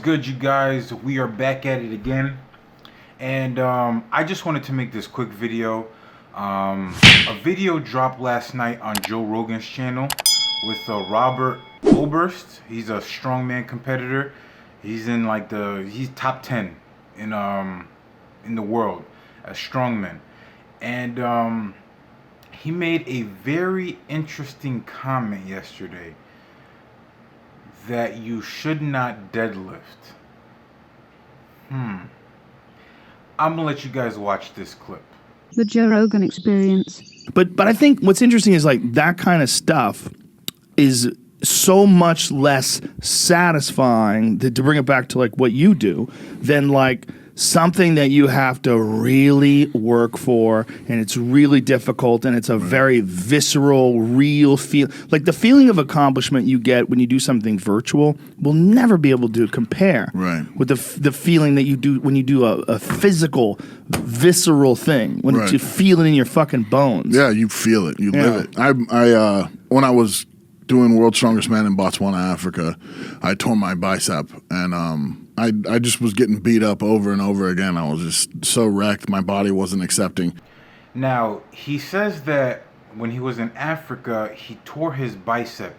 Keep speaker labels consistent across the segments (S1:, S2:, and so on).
S1: good, you guys? We are back at it again, and I just wanted to make this quick video. A video dropped last night on Joe Rogan's channel with Robert Oberst. He's a strongman competitor. He's in he's top 10 in the world as strongman, and he made a very interesting comment yesterday that you should not deadlift. I'm gonna let you guys watch this clip.
S2: The Joe Rogan Experience.
S3: But I think what's interesting is like that kind of stuff is so much less satisfying to bring it back to like what you do than like something that you have to really work for, and it's really difficult, and it's a very visceral, real feel. Like the feeling of accomplishment you get when you do something virtual will never be able to compare with the feeling that you do when you do a physical, visceral thing, when you feel it in your fucking bones.
S4: Yeah, you feel it, you live it. I when I was doing World's Strongest Man in Botswana, Africa, I tore my bicep, and I just was getting beat up over and over again. I was just so wrecked. My body wasn't accepting.
S1: Now, he says that when he was in Africa, he tore his bicep,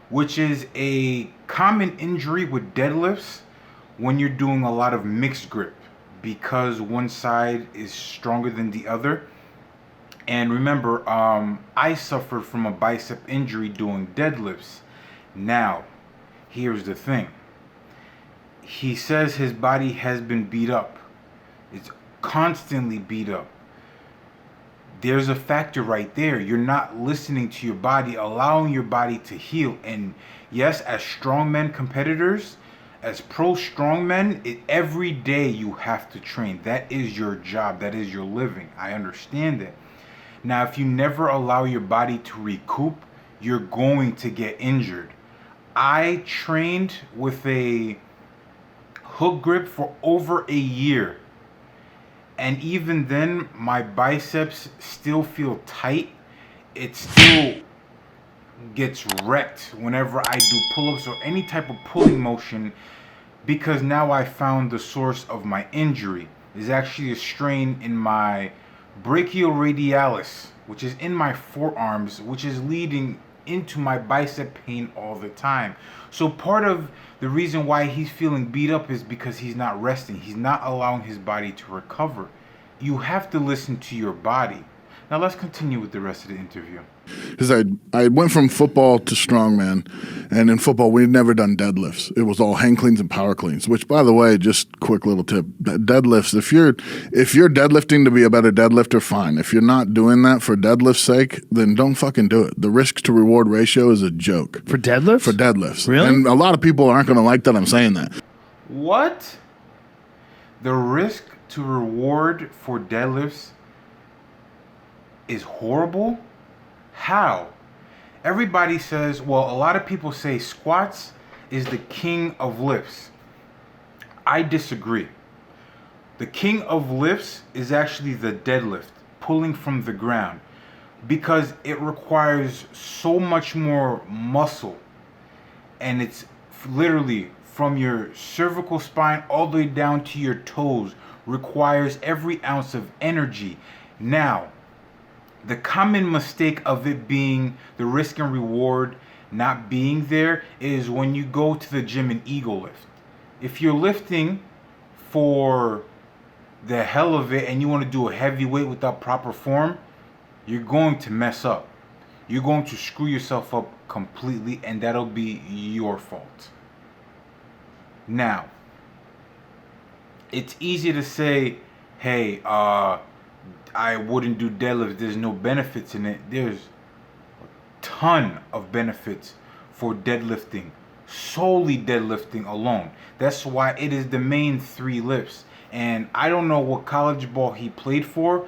S1: which is a common injury with deadlifts when you're doing a lot of mixed grip because one side is stronger than the other. And remember, I suffered from a bicep injury doing deadlifts. Now, here's the thing. He says his body has been beat up. It's constantly beat up. There's a factor right there. You're not listening to your body, allowing your body to heal. And yes, as strongman competitors, as pro strongmen, every day you have to train. That is your job. That is your living. I understand it. Now, if you never allow your body to recoup, you're going to get injured. I trained with a hook grip for over a year, and even then my biceps still feel tight. It still gets wrecked whenever I do pull-ups or any type of pulling motion, because now I found the source of my injury. There's actually a strain in my brachioradialis, which is in my forearms, which is leading into my bicep pain all the time. So part of the reason why he's feeling beat up is because he's not resting. He's not allowing his body to recover. You have to listen to your body. Now let's continue with the rest of the interview.
S4: Because I went from football to strongman, and in football we'd never done deadlifts. It was all hang cleans and power cleans. Which, by the way, just quick little tip: deadlifts. If you're deadlifting to be a better deadlifter, fine. If you're not doing that for deadlift's sake, then don't fucking do it. The risk to reward ratio is a joke.
S3: For deadlifts?
S4: For deadlifts.
S3: Really?
S4: And a lot of people aren't going to like that I'm saying that.
S1: What? The risk to reward for deadlifts is horrible? How? Everybody says, well, a lot of people say squats is the king of lifts. I disagree. The king of lifts is actually the deadlift, pulling from the ground, because it requires so much more muscle, and it's literally from your cervical spine all the way down to your toes, requires every ounce of energy. Now, the common mistake of it being the risk and reward not being there is when you go to the gym and ego lift. If you're lifting for the hell of it and you want to do a heavy weight without proper form, you're going to mess up. You're going to screw yourself up completely, and that'll be your fault. Now, it's easy to say, hey, I wouldn't do deadlift. There's no benefits in it. There's a ton of benefits for deadlifting, solely deadlifting alone. That's why it is the main 3 lifts. And I don't know what college ball he played for.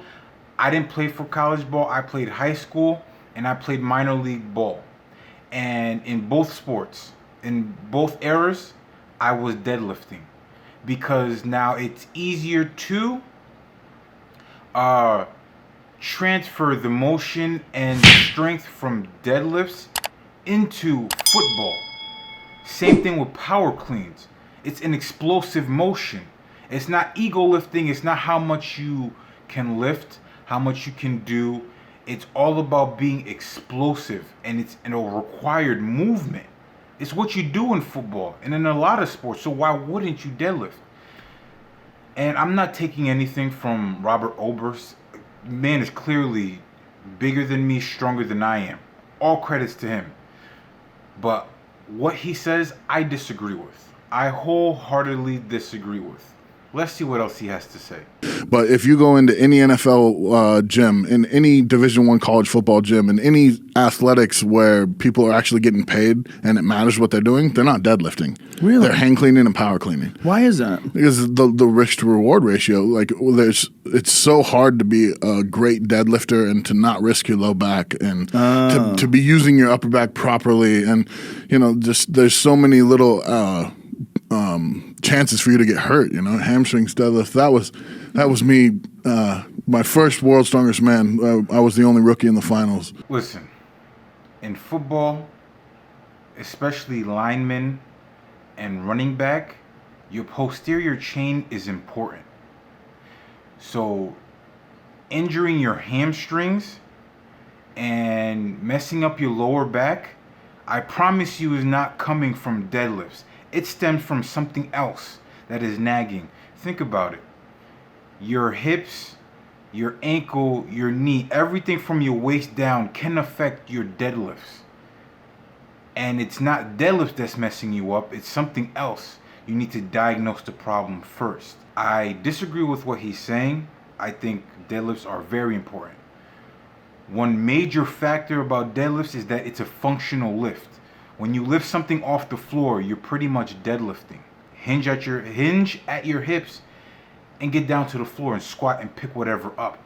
S1: I didn't play for college ball. I played high school and I played minor league ball. And in both sports, in both eras, I was deadlifting, because now it's easier to transfer the motion and strength from deadlifts into football. Same thing with power cleans. It's an explosive motion. It's not ego lifting. It's not how much you can lift, how much you can do. It's all about being explosive, and it's a required movement. It's what you do in football and in a lot of sports. So why wouldn't you deadlift? And I'm not taking anything from Robert Oberst. Man is clearly bigger than me, stronger than I am. All credits to him. But what he says, I disagree with. I wholeheartedly disagree with. Let's see what else he has to say.
S4: But if you go into any NFL gym, in any Division I college football gym, in any athletics where people are actually getting paid and it matters what they're doing, they're not deadlifting.
S3: Really?
S4: They're hang cleaning and power cleaning.
S3: Why is that?
S4: Because the risk to reward ratio, like it's so hard to be a great deadlifter and to not risk your low back and to be using your upper back properly, and just there's so many little chances for you to get hurt. Hamstrings, deadlift. That was me. My first World's Strongest Man. I was the only rookie in the finals.
S1: Listen, in football, especially linemen and running back, your posterior chain is important. So injuring your hamstrings and messing up your lower back, I promise you, is not coming from deadlifts. It stems from something else that is nagging. Think about it. Your hips, your ankle, your knee, everything from your waist down can affect your deadlifts. And it's not deadlifts that's messing you up, it's something else. You need to diagnose the problem first. I disagree with what he's saying. I think deadlifts are very important. One major factor about deadlifts is that it's a functional lift. When you lift something off the floor, you're pretty much deadlifting. Hinge at your hips and get down to the floor and squat and pick whatever up.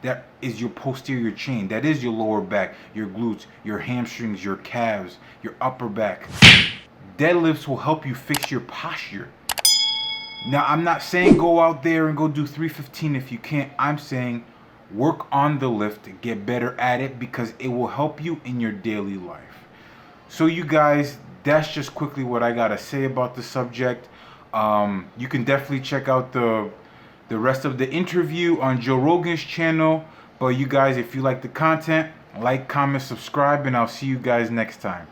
S1: That is your posterior chain. That is your lower back, your glutes, your hamstrings, your calves, your upper back. Deadlifts will help you fix your posture. Now, I'm not saying go out there and go do 315 if you can't. I'm saying work on the lift, get better at it, because it will help you in your daily life. So you guys, that's just quickly what I gotta say about the subject. You can definitely check out the rest of the interview on Joe Rogan's channel. But you guys, if you like the content, like, comment, subscribe, and I'll see you guys next time.